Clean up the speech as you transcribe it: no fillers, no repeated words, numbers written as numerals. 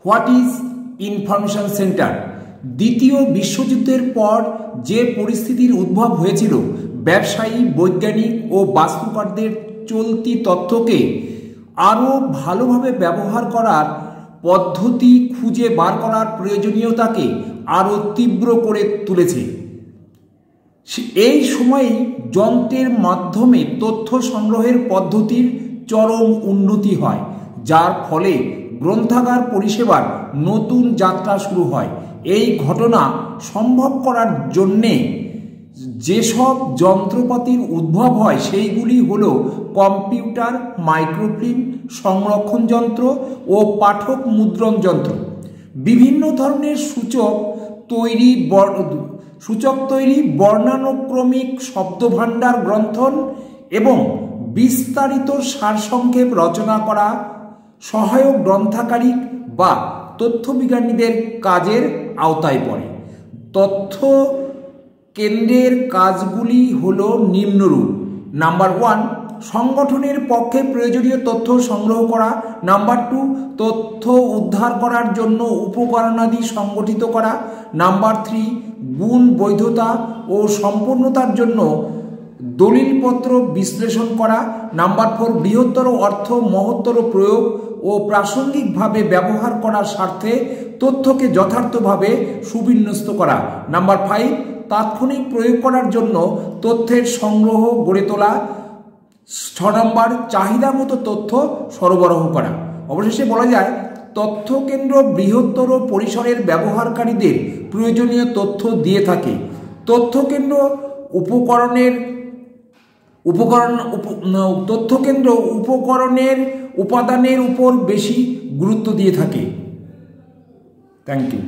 What is information centre? দ্বিতীয় বিশ্বযুদ্ধের পর যে পরিস্থিতির উদ্ভব হয়েছিল, ব্যবসায়ী, বৈজ্ঞানিক ও বাস্তুকারদের চলতি তথ্যকে আরও ভালোভাবে ব্যবহার করার পদ্ধতি খুঁজে বার করার প্রয়োজনীয়তাকে আরও তীব্র করে তুলেছে। এই সময়েই যন্ত্রের মাধ্যমে তথ্য সংগ্রহের পদ্ধতির চরম উন্নতি হয়, যার ফলে গ্রন্থাগার পরিষেবার নতুন যাত্রা শুরু হয়। এই ঘটনা সম্ভব করার জন্যে যেসব যন্ত্রপাতির উদ্ভব হয় সেইগুলি হল কম্পিউটার, মাইক্রোফিল্ম সংরক্ষণ যন্ত্র ও পাঠক মুদ্রণ যন্ত্র। বিভিন্ন ধরনের সূচক তৈরি, বর্ণানুক্রমিক শব্দভাণ্ডার গ্রন্থন এবং বিস্তারিত সারসংক্ষেপ রচনা করা সহায়ক গ্রন্থাগারিক বা তথ্যবিজ্ঞানীদের কাজের আওতায় পড়ে। তথ্য কেন্দ্রের কাজগুলি হল নিম্নরূপ। নাম্বার 1, সংগঠনের পক্ষে প্রয়োজনীয় তথ্য সংগ্রহ করা। নাম্বার 2, তথ্য উদ্ধার করার জন্য উপকরণাদি সংগঠিত করা। নাম্বার 3, গুণ, বৈধতা ও সম্পূর্ণতার জন্য দলিলপত্র বিশ্লেষণ করা। নাম্বার 4, বৃহত্তর অর্থ, মহত্তর প্রয়োগ ও প্রাসঙ্গিকভাবে ব্যবহার করার স্বার্থে তথ্যকে যথার্থভাবে সুবিন্যস্ত করা। নাম্বার 5, তাৎক্ষণিক প্রয়োগ করার জন্য তথ্যের সংগ্রহ গড়ে তোলা। 6 নম্বর, চাহিদা মতো তথ্য সরবরাহ করা। অবশেষে বলা যায়, তথ্যকেন্দ্র বৃহত্তর পরিসরের ব্যবহারকারীদের প্রয়োজনীয় তথ্য দিয়ে থাকে। তথ্যকেন্দ্র উপকরণের উপাদানের উপর বেশি গুরুত্ব দিয়ে থাকে। Thank you.